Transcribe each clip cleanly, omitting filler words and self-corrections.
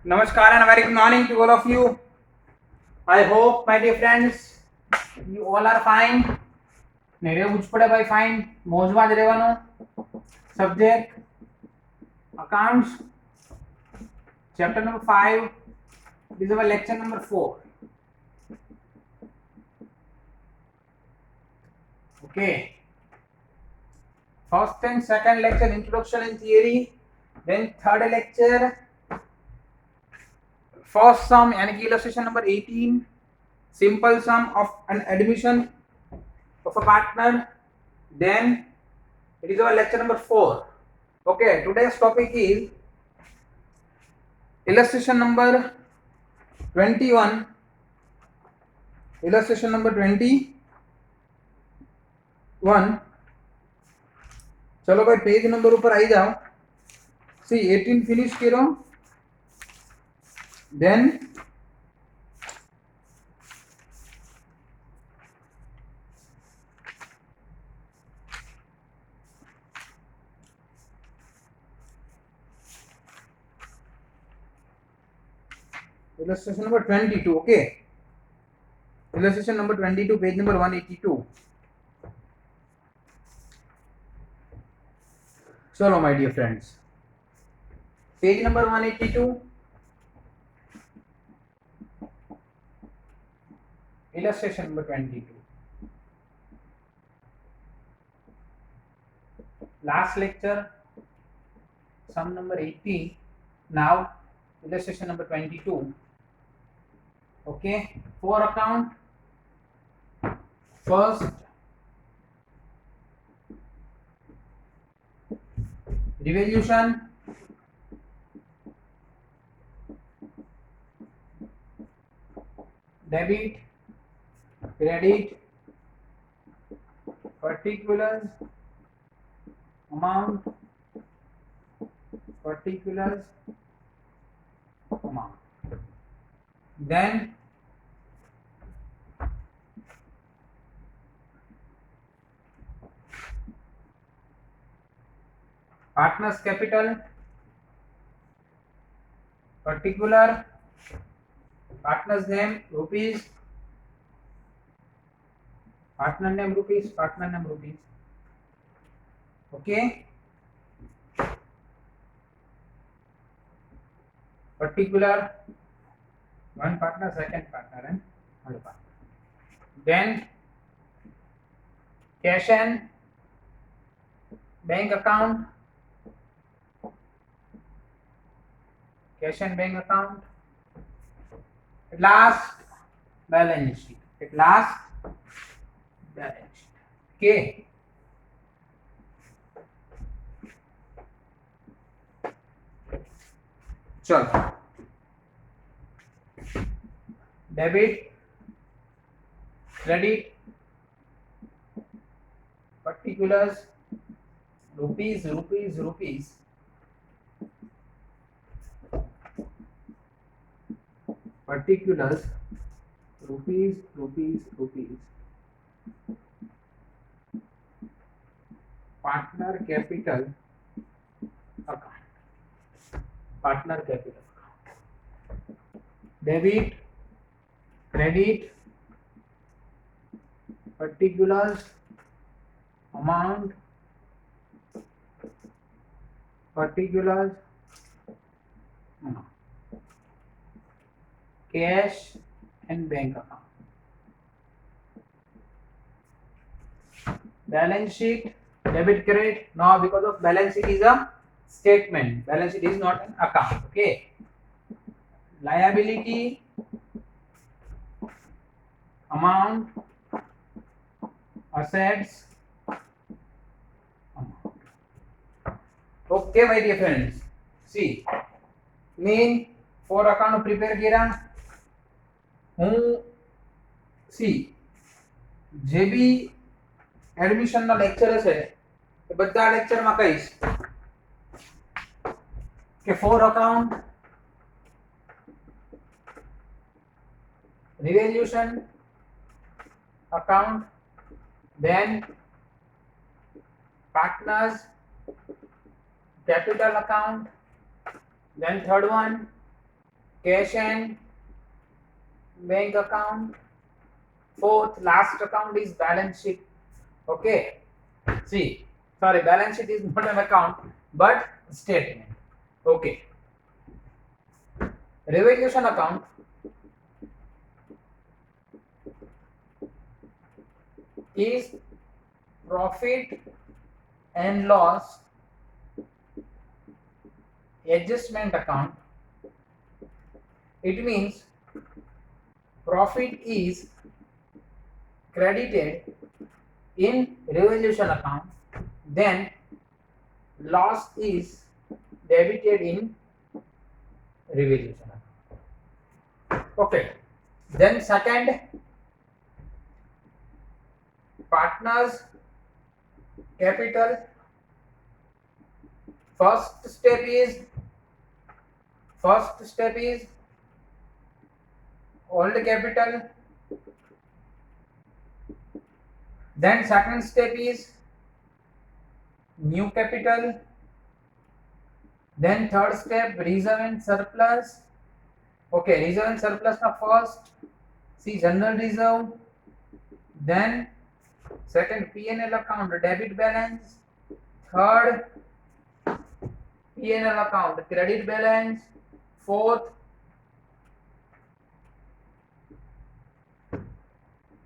Namaskar and a very good morning to all of you. I hope, my dear friends, you all are fine. ને રહેવું જ પડે ભાઈ fine, મોજમાં જ રહેવાનું. Subject accounts, chapter number 5. This is our lecture number 4. Okay. First and second lecture introduction and theory. Then third lecture first sum यानी कि illustration number 18. Simple sum of an admission of a partner. Then it is our lecture number 4. Okay, today's topic is illustration number 21. Illustration number 21. चलो भाई page number ऊपर आई जाओ. सी 18 finish करो. Then illustration number 22. Okay, illustration number 22, page number 182. चलो my dear friends, page number 182, illustration number 22. Last lecture sum number 18, now illustration number 22. Okay, for account, first revaluation, debit, credit, particulars, amount, particulars, amount. Then partner's capital, particular, partner's name rupees, partner name rupees, partner name rupees. Okay, particular, one partner, second partner and third partner. Then cash and bank account, cash and bank account. At last balance sheet, at last balance sheet. Okay, चलो debit, credit, particulars, rupees, rupees, rupees, particulars, rupees, rupees, rupees, partner capital account, partner capital account, debit, credit, particulars, amount, particulars, amount, cash and bank account. Balance sheet, debit, credit. Now because of balance sheet is a statement, balance sheet is not an account. Okay, liability, amount, assets, amount. Okay my dear friends, see main for account prepare किया हूँ. सी જે બી admission ના lecture હશે એ બધા lecture માં કહીશ કે for account, revaluation account, then partners capital account, then third one cash and bank account. Fourth, last account is balance sheet. Okay. See, sorry, balance sheet is not an account but statement. Okay. Revaluation account is profit and loss adjustment account. It means profit is credited in revaluation account, then loss is debited in revaluation account. Okay. Then second, partners capital. First step is old capital. Then second step is new capital. Then third step reserve and surplus. Okay, reserve and surplus na first see general reserve. Then second P&L account debit balance. Third P&L account credit balance. Fourth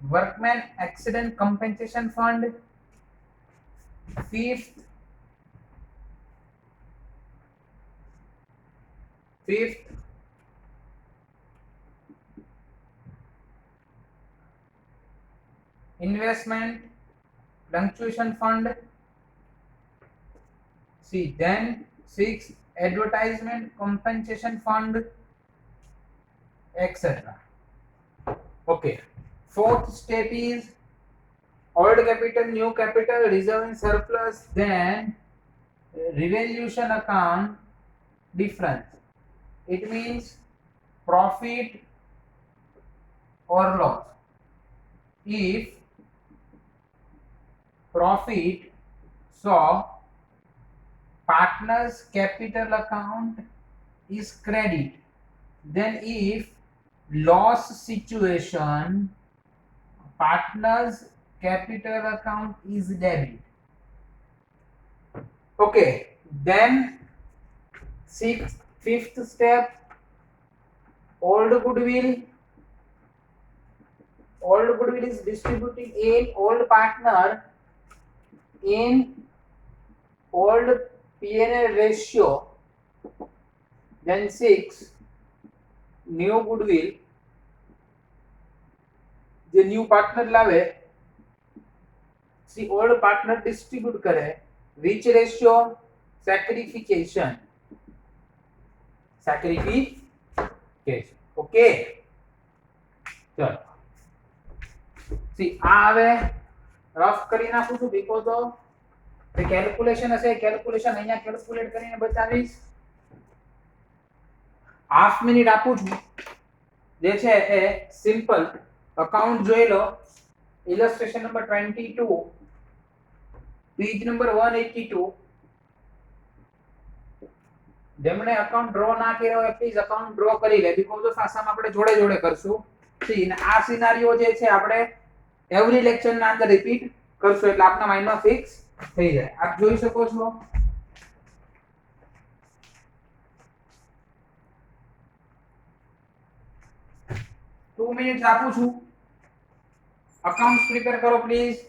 workman accident compensation fund. Fifth investment punctuation fund. See, then sixth advertisement compensation fund, etc. Okay. Fourth step is old capital, new capital, reserve and surplus, then revaluation account difference. It means profit or loss. If profit, so partners capital account is credit. Then if loss situation, partners capital account is debit. Okay. Then fifth step, old goodwill is distributed in old partner in old P&L ratio. Then 6 new goodwill જે new partner લાવે C old partner distribute કરે which ratio sacrification okay ચલો C આ હવે rough કરી નાખું છું because of calculation હશે કેલ્ક્યુલેશન અહીંયા કેલ્ક્યુલેટ કરીને બતાવીશ હાફ મિનિટ આપું છું જે છે એ સિમ્પલ અકાઉન્ટ જોઈ લો ઇલસ્ટ્રેશન નંબર 22 પેજ નંબર 182 જેમણે અકાઉન્ટ ડ્રો ના કર્યો હોય પ્લીઝ અકાઉન્ટ ડ્રો કરી લે બીકોઝ ઓફ આસામ આપણે જોડે જોડે કરશું સી આ સિનારીઓ જે છે આપણે એવરી લેક્ચર ના અંદર રિપીટ કરશું એટલે આપના માઇન્ડમાં ફિક્સ થઈ જાય આપ જોઈ શકો છો 2 મિનિટ્સ આપું છું અકાઉન્ટ્સ પ્રિપેર કરો પ્લીઝ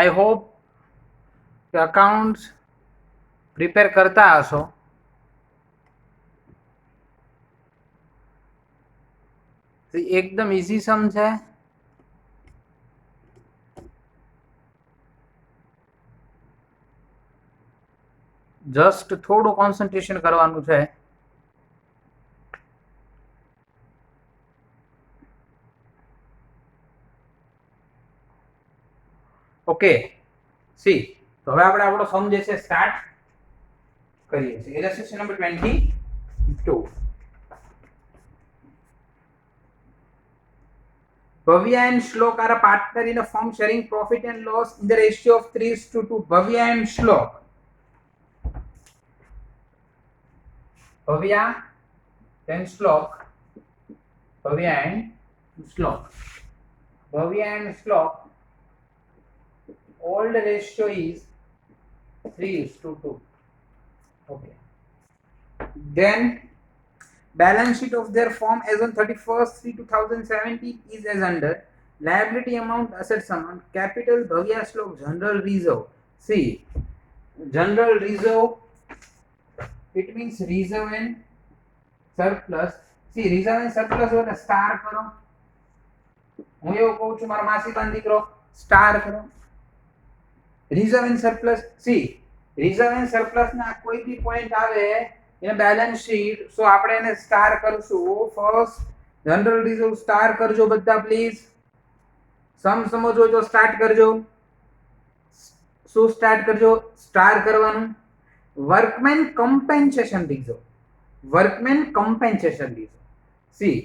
आई होप કે અકાઉન્ટ્સ પ્રિપેર કરતા હશો. એકદમ ઇઝી સમ છે. જસ્ટ થોડું કોન્સન્ટ્રેશન કરવાનું છે. ઓકે સી તો હવે આપણે આપણો સમ જે છે સ્ટાર્ટ કરીએ છીએ. Exercise number 22. Bhavya and Shlok are a partner in a firm sharing profit and loss in the ratio of 3:2. Bhavya and Shlok. Bhavya then Shlok. Bhavya and Shlok. Bhavya and Shlok. All the ratio is 3:2. Okay. Then balance sheet of their firm as on 31st/3/2017 is as under: liability amount, assets amount, capital, Bhavya Shlok, general reserve. See, general reserve, it means reserve and surplus. See, reserve and surplus એટલે star કરો. હું એવું કહું છું મારા માસીબાન દીકરો star કરો. reserve and surplus. See, reserve and surplus ના કોઈ બી પોઈન્ટ આવે એને બેલેન્સ શીટ, સો આપણે એને સ્ટાર કરશું. ફર્સ્ટ જનરલ રિઝર્વ સ્ટાર કરજો બધા પ્લીઝ. સમ સમજો તો સ્ટાર્ટ કરજો. શું સ્ટાર્ટ કરજો? સ્ટાર કરવાનું. Workman compensation reserve. Workman compensation reserve. See,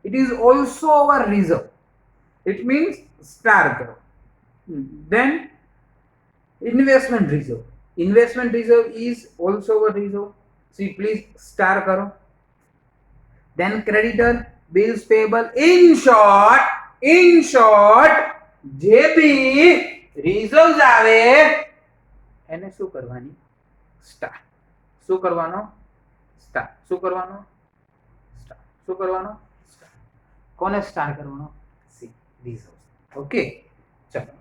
it is also our reserve. It means start કરો. Then investment reserve. Investment reserve is also a reserve. See, please star karo. Then creditor, bills payable. In short, જે બી reserves આવે એને શું કરવાની? Star. શું કરવાનો? Star. શું કરવાનો? સ્ટાર. શું કરવાનો? સ્ટાર. કોને સ્ટાર કરવાનો? C, reserves. ઓકે, ચલો.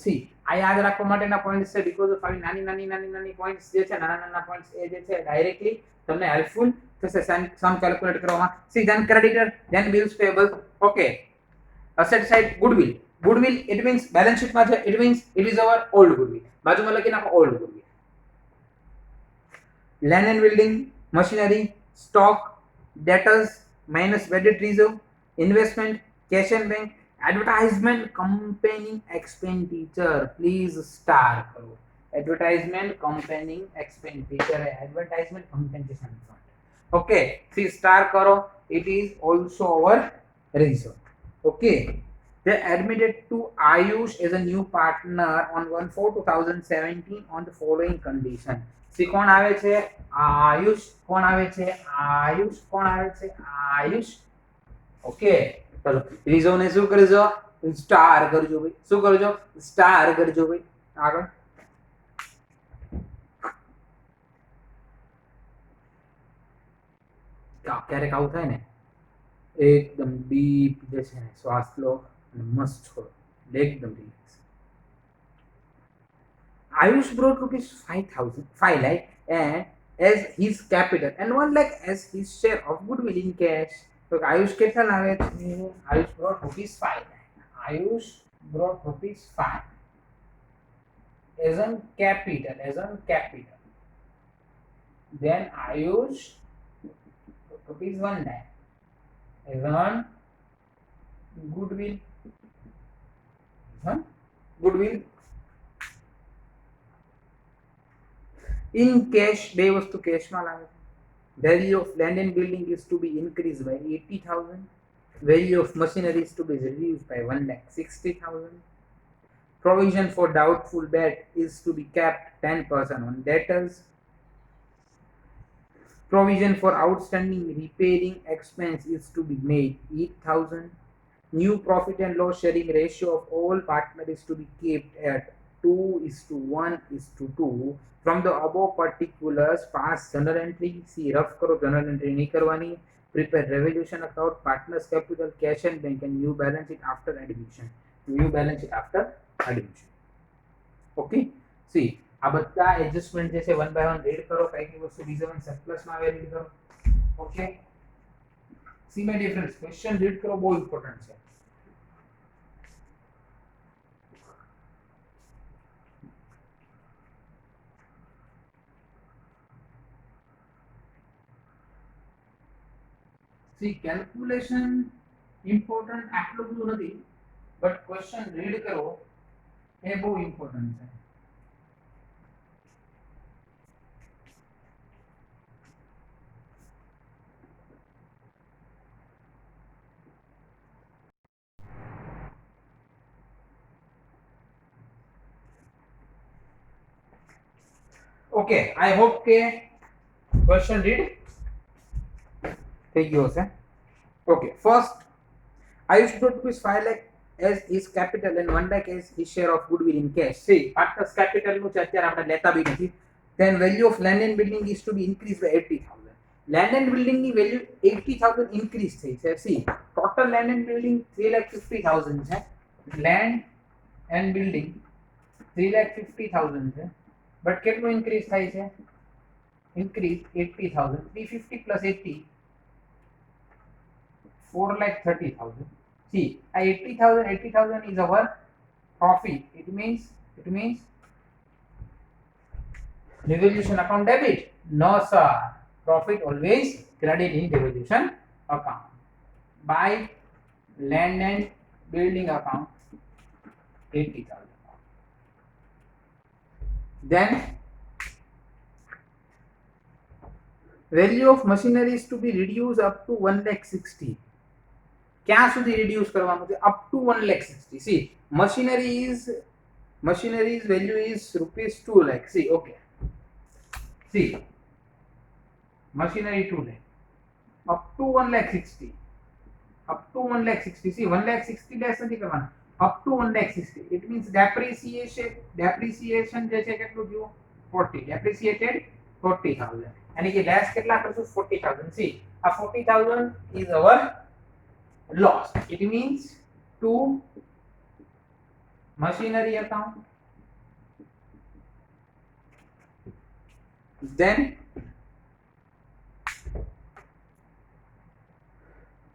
સી, આ યાદ રાખવા માટેના પોઈન્ટ્સ છે. બીકોઝ ઓફ આવી નાની પોઈન્ટ્સ જે છે, નાના પોઈન્ટ્સ એ જે છે ડાયરેક્ટલી તમને હેલ્પફુલ થશે સમ કેલ્ક્યુલેટ કરવામાં. C, then creditor, then bills payable. Okay, asset side goodwill. Goodwill it means balance શીટમાં છે, it means it is our old goodwill. બાજુમાં લખી નાખો old goodwill. Land and building, machinery, stock, debtors minus વેડેડ reserve, investment, cash and bank, advertisement campaigning expenditure. Please star करो. Advertisement campaigning expenditure है, advertisement compensation fund. Okay, see star करो. It is also our reserve. Okay, they admitted to Ayush as a new partner on 1/4/2017 on the following condition. See, कौन आवे छे? आयुष. कौन आवे छे? आयुष. कौन आवे छे? आयुष. Okay. चलो, रिजर्व ने શું કરજો? સ્ટાર કરજો ભાઈ. શું કરજો? સ્ટાર કરજો ભાઈ. આગળ ક્યારેક આવું થાય ને, એકદમ ડીપ જે છે ને શ્વાસ લો અને મસ્ત છોડો, એકદમ relax. Ayush brought ₹5 lakh and as his capital and 1 lakh as his share of goodwill in cash. तो आयुष કેટલા લાવે છે? Ayush brought ₹5 lakh. Ayush brought ₹5 as on capital. Then Ayush ₹1 lakh as on goodwill. In cash, બે વસ્તુ કેશમાં લાવે છે. Value of land and building is to be increased by 80,000. Value of machinery is to be reduced by 1,60,000. Provision for doubtful debt is to be kept 10% on debtors. Provision for outstanding repairing expense is to be made 8,000. New profit and loss sharing ratio of all partners is to be kept at 2:1:2. From the above particulars, pass journal entry. See, rough करो, journal entry नहीं करवानी. Prepare revaluation account, partners capital, cash and bank, and new balance sheet after admission. Okay C આ બધા adjustment જે છે 1 by 1 read કરો, કઈ વસ્તુ રીઝન સરપ્લસ માં આવે રીડ કરો. Okay see my difference question read કરો, બહુ ઇમ્પોર્ટન્ટ છે. સી કેલ્ક્યુલેશન ઇમ્પોર્ટન્ટ આટલું બધું નથી, બટ ક્વેશ્ચન રીડ કરો એ બહુ ઇમ્પોર્ટન્ટ છે. ઓકે આઈ હોપ કે ક્વેશ્ચન રીડ થઈ ગયો હશે. Okay first Ayush brought rupees 5 lakh as his capital and 1 lakh as his share of goodwill in cash. See, partners capital નું છે અત્યારે આપણે લેતા બી નથી. Then value of land and building is to be increased by 80,000. Land and building ની value 80,000 increase થઈ છે. See, total land and building 3,50,000 છે. Land and building 3,50,000 છે. But કેટલું increase થાય છે? Increase 80,000. 350 plus 80 4,30,000. See, 80,000 is our profit. It means devolution account debit. No sir, profit always credit in devolution account. By land and building account 80,000. Then value of machinery is to be reduced up to 1,60,000. क्या સુધી reduce કરવાનું છે? Up to 1,60,000. See, machinery's value is rupees 2 lakh. See, okay. See, machinery 2 lakh. Up to 1,60,000. Up to 1,60,000. See, 1,60,000 less નથી કરવાનું. Up to 1,60,000. It means depreciation જે છે કેટલું થયું? 40. Depreciated 40,000. यानी कि less કેટલા કરશું? 40,000. See, આ 40,000 is our loss. It means to machinery account. Then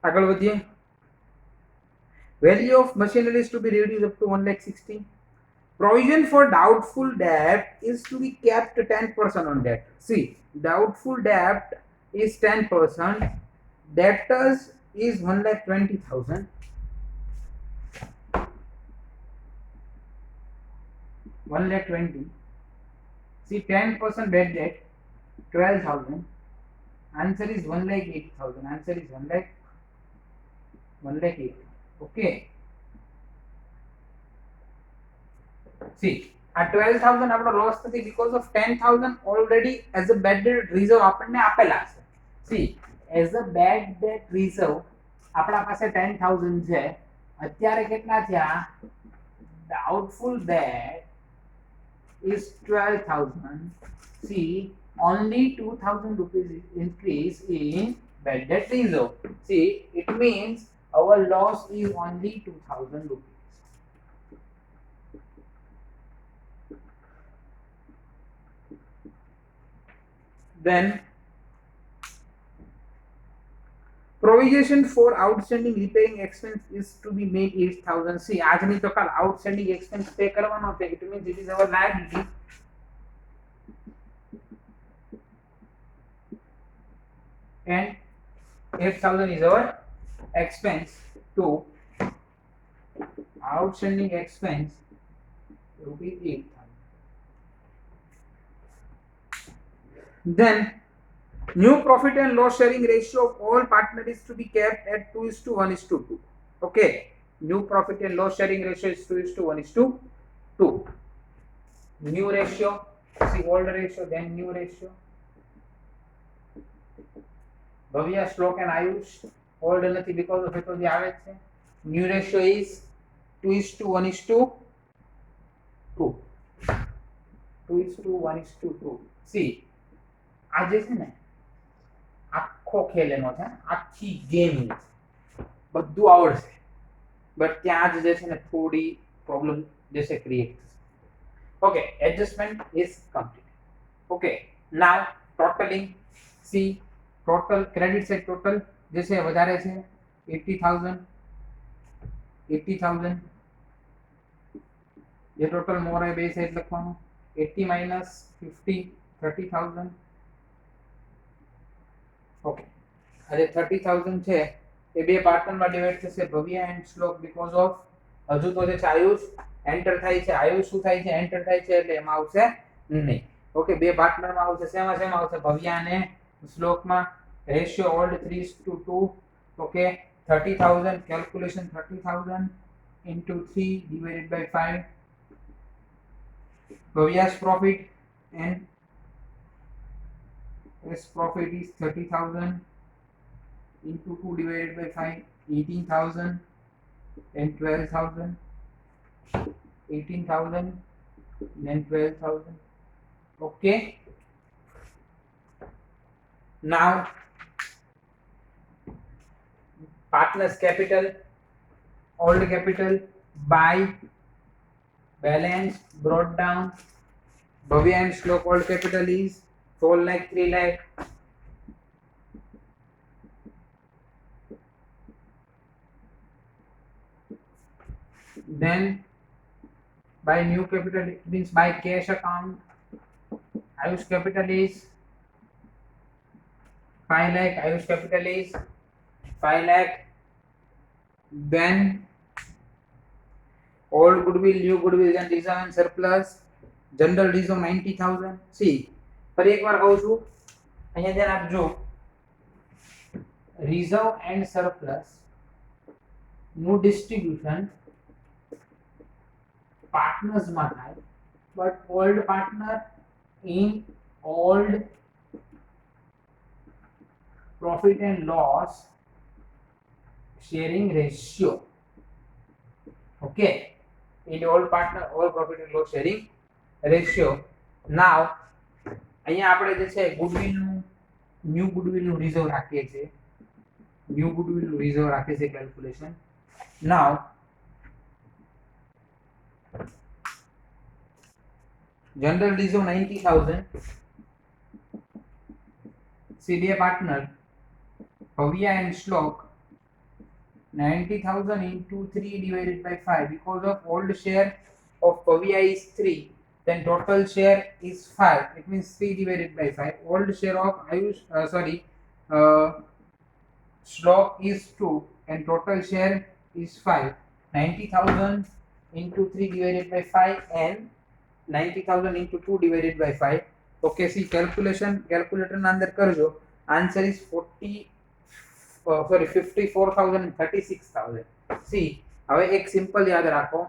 આગળ વધીએ. Value of machinery is to be reduced up to 1,60,000. Provision for doubtful debt is to be kept 10% on debt. See, doubtful debt is 10%. Debtors is 1,20,000. 1,20,000. See, 10% bad debt 12,000. Answer is 1,08,000. Answer is 1,08,000. Okay. See, આ 12,000 આપણો loss થતી because of 10,000 already as a bad debt reserve આપણને આપેલા છે. See, as a bad debt reserve આપણા પાસે 10,000 છે. અત્યારે કેટલા થયા? Doubtful debt is 12,000. See, only 2,000 rupees increase in bad debt reserve. See, it means our loss is only 2,000 rupees. Then provision for outstanding repairing expense is to be made 8,000. See, આજની તો કાલ outstanding expense pay કરવાનો છે. It means it is our liability. And 8,000 is our expense to outstanding expense rupees 8,000. Then new profit and loss sharing ratio of all partners is to be kept at 2:1:2. Okay, new profit and loss sharing ratio is 2:1:2. New ratio, see old ratio then new ratio. Bhavya, Shlok and Ayush old નથી because of it જે આવે છે. New ratio is 2:1:2. 2:1:2. See, આ જે છે ને આખો ખેલ એનો છે, આખી ગેમ બધું આવડશે, બટ ત્યાં જ જે છે ને થોડી પ્રોબ્લેમ જે છે ક્રિએટ થશે. Okay, adjustment is complete. Okay, now totaling. See, total credit से total जैसे વધારે છે 80,000 ये total more है બે સાઈડ લખવાનું 80 minus 50 30,000. Okay, આજે 30,000 છે એ બે પાર્ટમાં ડિવાઈડ થશે ભવ્ય એન્ડ શ્લોક બીકોઝ ઓફ હજુ તો જે છે આયુષ એન્ટર થાય છે આયુષ શું થાય છે એન્ટર થાય છે એટલે એમાં આવશે નહીં. ઓકે, બે પાર્ટનરમાં આવશે શેમાં આવશે ભવ્ય અને શ્લોકમાં ratio old 3:2. Okay, 30,000 calculation 30,000 into 3 divided by 5. Bhavya's profit and his profit is 30,000 into 2 divided by 5, 18,000 and 12,000. 18,000 then 12,000. Okay, now partners capital, old capital by balance brought down. Bhavya and Shlok old capital is 4 lakh 3 lakh. Then by new capital, it means by cash account, Ayush capital is 5 lakh. Ayush capital is 5 lakh. Then old goodwill, new goodwill, then reserve and surplus. General reserve 90,000. See, ફરી એકવાર કહું છું, અહીંયા ધ્યાન આપજો. Reserve and surplus નું distribution partners માં થાય, but old partner in old profit and loss sharing ratio. Okay, in old partner old profit and loss sharing ratio. Now અહીંયા આપણે જે છે ગુડવિલ નું ન્યુ ગુડવિલ નું રિઝર્વ રાખીએ છીએ, ન્યુ ગુડવિલ નું રિઝર્વ રાખીએ છીએ calculation. Now general reserve 90,000. CDA partner Bhavya and Shlok 90,000 into 3 divided by 5. Because of old share of Bhavya is 3, then total share is 5. It means 3 divided by 5. Old share of Ayush Shlok is 2 and total share is 5. 90,000 into 3 divided by 5 and 90,000 into 2 divided by 5. Okay, see calculation, calculator ના અંદર કરજો. Answer is 54,036,000. See, હવે એક simple યાદ રાખો,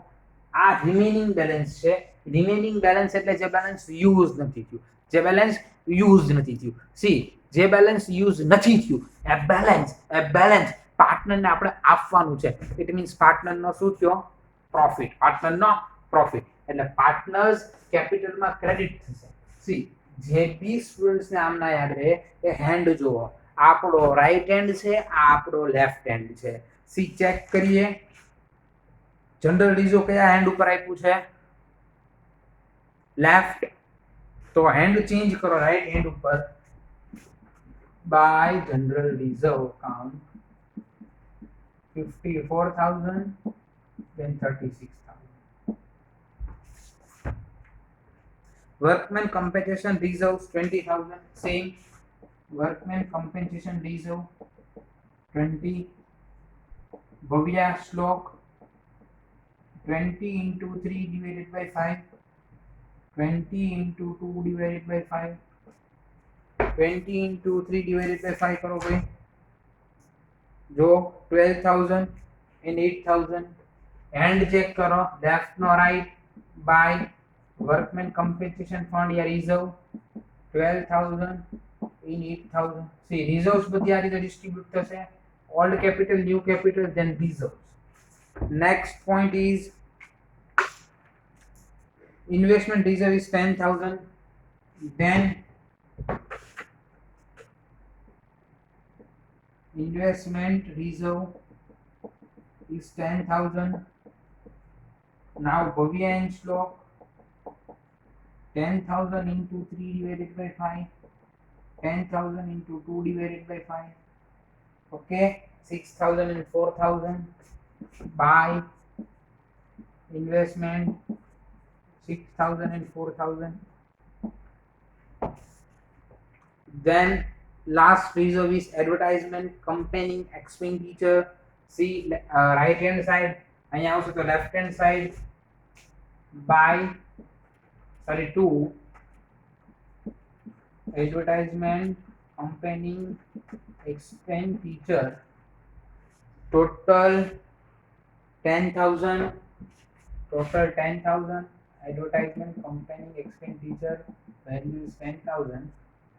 આ remaining balance છે. Remaining balance એટલે જે બેલેન્સ યુઝ નથી થયું, જે બેલેન્સ યુઝ નથી થયું. સી, જે બેલેન્સ યુઝ નથી થયું એ બેલેન્સ પાર્ટનરને આપણે આપવાનું છે. ઇટ મીન્સ પાર્ટનરનો શું થયો? પ્રોફિટ. પાર્ટનરનો પ્રોફિટ એટલે પાર્ટનર્સ કેપિટલમાં ક્રેડિટ થશે. સી, જે બી સ્ટુડન્ટ્સને આમ ના યાદ રહે એ હેન્ડ જુઓ. આપણો રાઈટ હેન્ડ છે, આ આપણો લેફ્ટ હેન્ડ છે. સી, ચેક કરીએ જનરલ રિઝર્વ કયા હેન્ડ ઉપર આપ્યું છે? લેફ્ટ. તો હેન્ડ ચેન્જ કરો રાઈટ હેન્ડ ઉપર. By general reserve account 54,000 then 36,000. Workman compensation reserves 20,000. Same. Workman compensation reserve 20. Bhavya Shlok 20 into 3 divided by 5. 20 into 2 divided by 5. 20 into 3 divided by 5 करो भाई. जो 12,000 and 8,000. हैंड चेक करो left no right. By workman compensation fund या reserve 12,000 in 8,000. See, reserves બધી આ રીતે distribute થશે. Old capital, new capital, then reserves. Next point is investment reserve is 10,000. Then investment reserve is 10,000. Now Bhavya and Shlok 10,000 into 3 divided by 5, 10,000 into 2 divided by 5. Okay, 6,000 and 4,000. Buy investment 6,000 and 4,000. Then last reserve is advertisement company expenditure. See right hand side, અહીંયા આવશે તો left hand side. By 2 advertisement company expenditure, total 10,000, advertisement company expenditure value is 10,000.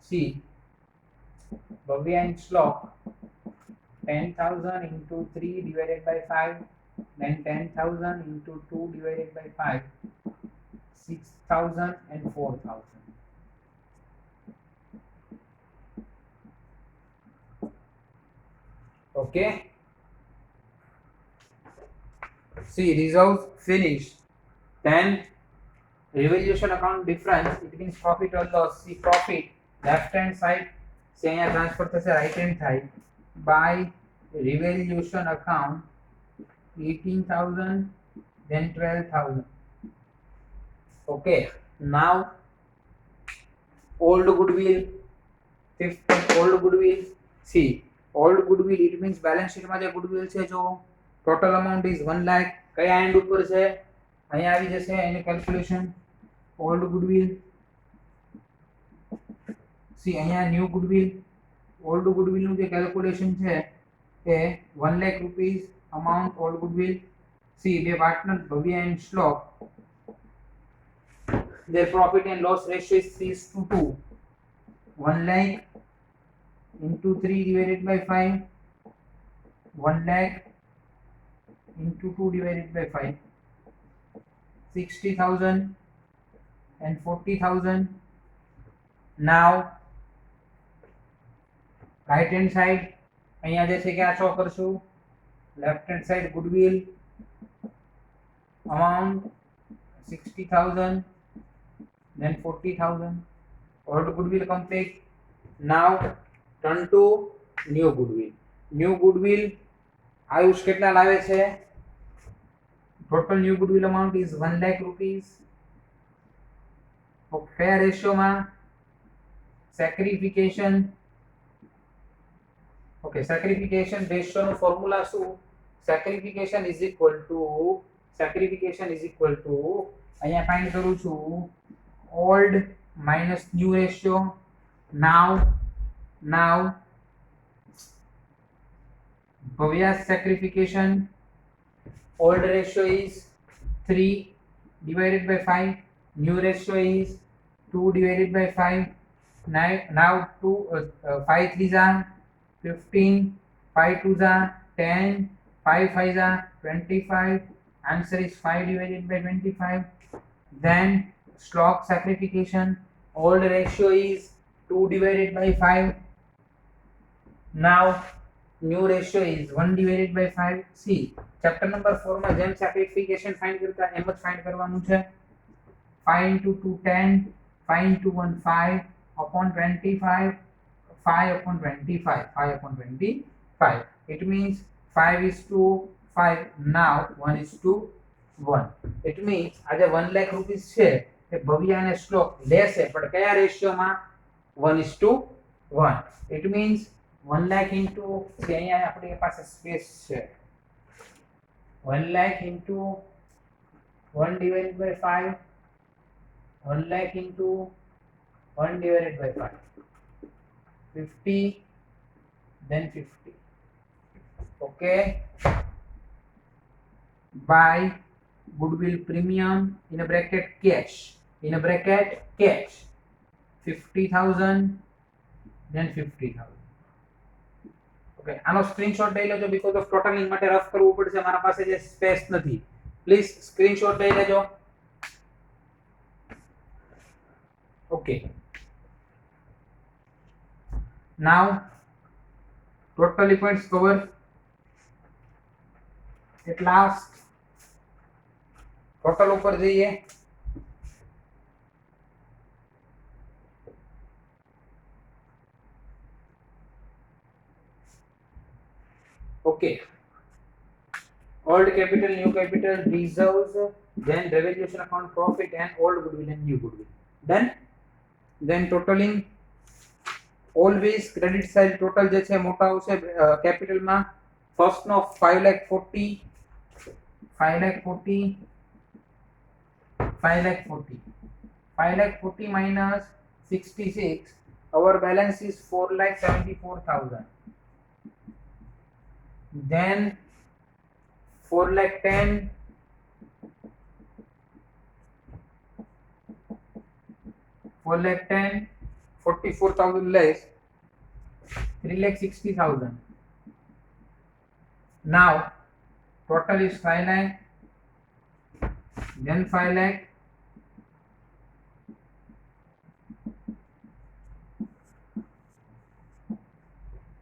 See Bhavya and Shlok, 10,000 into 3 divided by 5, then 10,000 into 2 divided by 5, 6,000 and 4,000. Okay, see reserves finished. Then revaluation account difference, it means profit or loss. See profit left hand side से અહીંયા transfer થશે right hand side. By revaluation account 18,000, then 12,000. Okay, now old goodwill, fifth old goodwill. See old goodwill, it means balance sheet માં જે goodwill છે જો total amount is 1 lakh. કયા and ઉપર છે? અહીંયા આવી જશે એની કેલ્ક્યુલેશન. old goodwill, see અહીંયા new goodwill, old goodwill નું જે કેલ્ક્યુલેશન છે એ 1 lakh rupees amount old goodwill. See બે પાર્ટનર ભવ્ય and Shlok, their profit and loss ratio is 3:2. 1 lakh into 3 divided by 5, 1 lakh into 2 divided by 5, 60,000 and 40,000. Now right hand side અહીંયા જે છે કે આ શો કરશું. left hand side goodwill amount 60,000, then 40,000. old goodwill complete. Now turn to new goodwill. new goodwill Ayush કેટલા લાવે છે? total new goodwill amount is 1 lakh rupees. કયા રેશિયોમાં? sacrification. Okay, sacrification ratio નું ફોર્મ્યુલા શું? sacrification is equal to અહીંયા find કરું છું old minus new ratio. now Bhavya's sacrification, old ratio is 3 divided by 5, new ratio is 2 divided by 5. now 5 3s are 15, 5 2s are 10, 5 5s are 25. Answer is 5 divided by 25. Then Shlok sacrification, old ratio is 2 divided by 5. now new ratio is 1 divided by 5. See chapter number 4 માં જેમ sacrification find કરતા એમ જ find કરવાનું છે. 5 into 2 10, 5 into 1 5 upon 25, 5 upon 25. It means 5 is to 5. now 1 is to 1. It means આ જે 1 lakh rupees છે એ ભવ્ય અને શ્લોક લેશે પણ કયા રેશિયોમાં? 1 is to 1. It means 1 lakh into, અહીંયા આપણી પાસે સ્પેસ છે, 1 lakh into 1 divided by 5, 1 lakh into 1 divided by 5, 50, then 50. Okay, by goodwill premium in a bracket cash, 50,000, then 50,000. Okay, આનો સ્ક્રીનશોટ લઈ લેજો બીકોઝ ઓફ ટોટલિંગ માટે રફ કરવું પડશે, મારા પાસે જે સ્પેસ નથી. પ્લીઝ સ્ક્રીનશોટ લઈ લેજો. Okay, now totally points covered. At last, total ઉપર જઈએ. Okay, old capital, new capital, reserves, then revaluation account, profit and old goodwill and new goodwill. Done. Then totaling, always credit side total જે છે મોટા આવશે capital માં. first no 5,40,000 minus 66, our balance is 4,74,000. then 4,10,000 44,000 less 3,60,000. now total is 5 lakh, then 5 lakh,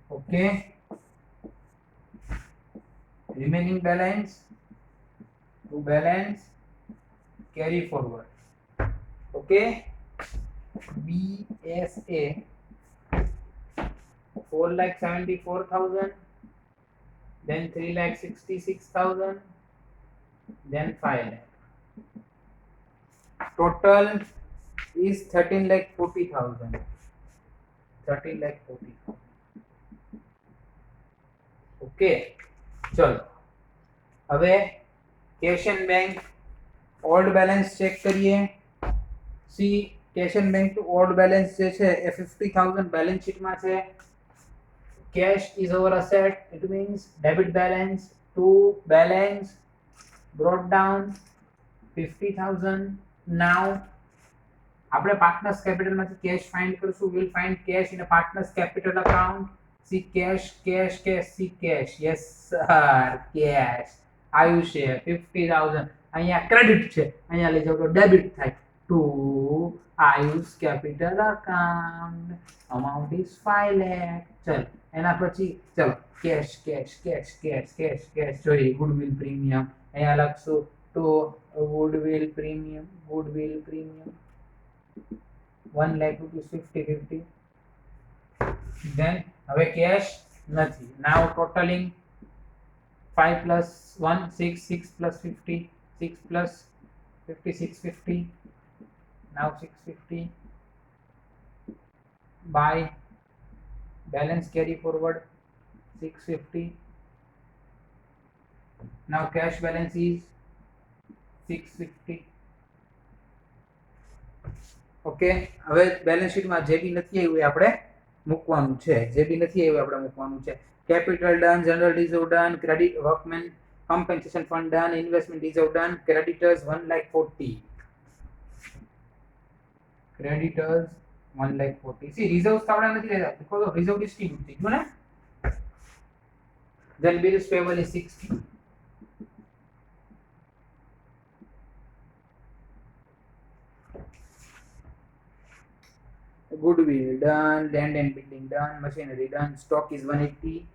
okay, remaining balance to balance carry forward. Okay, BSA 4,74,000, then 3,66,000, then 5 lakh. Total is 13,40,000. 13,40,000. Okay, चलो હવે cash and bank old balance check करिए. See cash and bank to old balance જે છે એ 50,000 balance sheet માં છે. cash is our asset, it means debit balance to balance brought down 50,000. now આપણે partners capital માંથી cache find કરશું. we'll find cash in a partners capital account. see cash, see cash, yes sir, cash આવ્યું છે 50,000. અહીંયા credit છે, અહીંયા લઈ જાવ તો ડેબિટ થાય to Ayush capital account. amount is 5 lakh. ચલ એના પછી ચલો cash જોઈએ. goodwill premium અહીંયા લખશું to goodwill premium 1 lakh rupees 50. then હવે cash નથી. now totaling 5 plus 1 6 plus 50 6 plus 50 650. now 650 by balance carry forward 650. now cash balance is 650. Okay, હવે બેલેન્સ શીટમાં જે બી નથી આવ્યું એ આપણે મૂકવાનું છે. Capital done, general reserve done, credit workmen compensation fund done, investment reserve done, creditors 1,40,000. creditors 1,40,000. see reserves તો આપણે નથી લેતા because of reserve distribute થઈ ગયું ને. then bills payable is 60. goodwill done, land and building done, machinery done, stock is 180.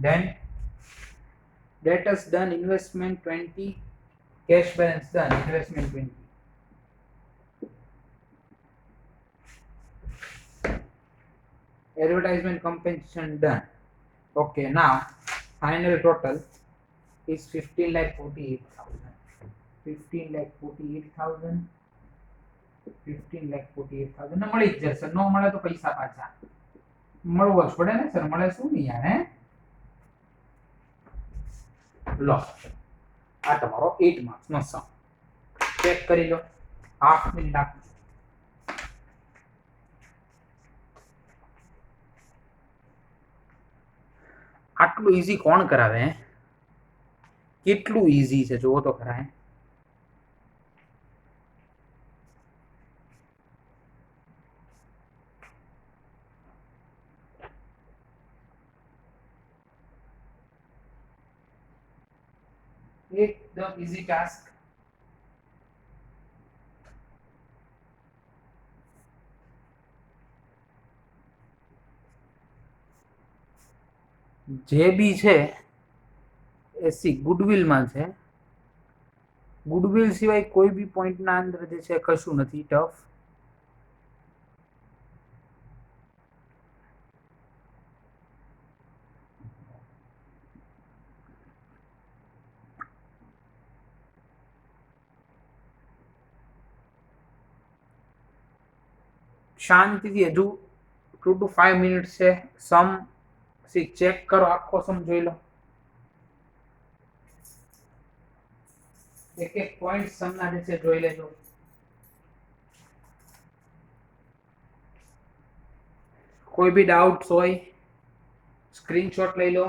then debtors done, investment 20, cash balance done, investment 20. advertisement compensation done. okay, now final total is 15,48,000. 15,48,000 ને મળી જ જશે. નો મળે તો પૈસા પાછા મળવા જ પડે ને સર. મળે શું નહીં યાર. હે લો આ તમારો 8 માર્ક્સ નો સમ ચેક કરી લો. હાફ મિનિટ આપો. આટલું ઈઝી કોણ કરાવે? કેટલું ઈઝી છે જોવો તો ખરા. एकदम इजी टास्क. જે બી છે એ સી ગુડવિલ માં છે. ગુડવિલ સિવાય કોઈ બી પોઈન્ટ ના અંદર જે છે કશું નથી ટફ. શાંતિથી હજુ 2 to 5 મિનિટ છે. સમ ચેક કરો, આખો સમ જોઈ લો, એક એક પોઈન્ટ સમના જે છે જોઈ લેજો. કોઈ બી ડાઉટ્સ હોય સ્ક્રીનશોટ લઈ લો,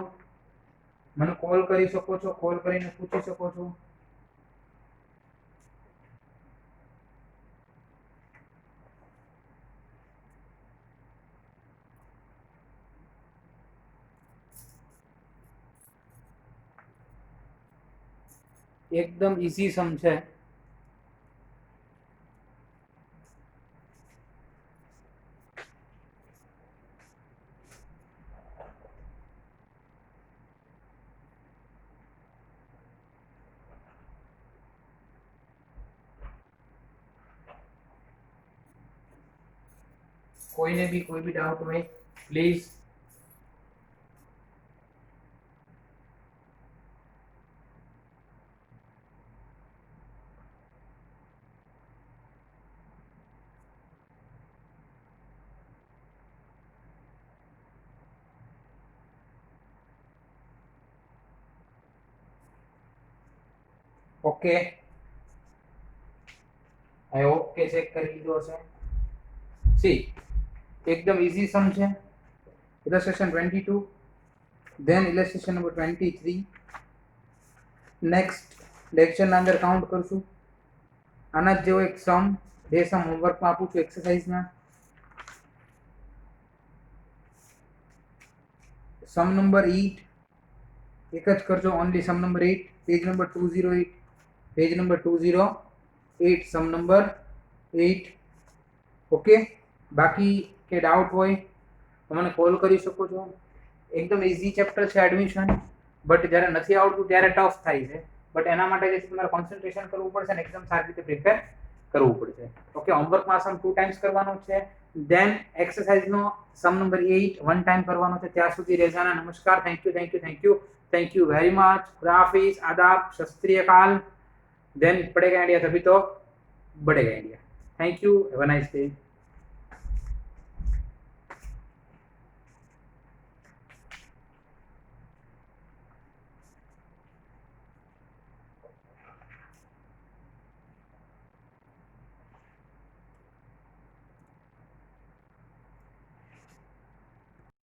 મને કોલ કરી શકો છો, કોલ કરીને પૂછી શકો છો. એકદમ ઈઝી સમ છે. કોઈને બી કોઈ બી ડાઉટ હોય પ્લીઝ. ઓકે, આઈ હોપ કે ચેક કરી લીધો હશે. સી એકદમ ઈઝી સમ છે. ઇલસ્ટ્રેશન 22, ધેન ઇલસ્ટ્રેશન નંબર 23. નેક્સ્ટ લેક્ચરના અંદર કાઉન્ટ કરશું. આના જ જેવો એક સમ, બે સમ હોમવર્કમાં આપું છું એક્સરસાઇઝના. સમ નંબર 8 એક જ કરજો, only sum number 8, page number 208, page number 208, sum number 8. Okay, બાકી કે ડાઉટ હોય તો મને કોલ કરી શકો છો. એકદમ ઇઝી ચેપ્ટર છે એડમિશન, બટ જ્યારે નથી આવડતું ત્યારે ટફ થાય છે. બટ એના માટે જે તમારે કોન્સન્ટ્રેશન કરવું પડશે ને એકદમ સારી રીતે પ્રિપેર કરવું પડશે. ઓકે, હોમવર્કમાં સમ 2 ટાઈમ્સ કરવાનો છે. ધેન એક્સરસાઇઝનો સમ નંબર 8 1 ટાઈમ કરવાનો છે. ત્યાં સુધી રેજાના નમસ્કાર. Thank you, thank you, thank you, thank you very much. खुदा हाफिज, आदाब, सत श्री अकाल. देन पढ़ेगा इंडिया तभी तो बढ़ेगा India. Thank you, have a nice day.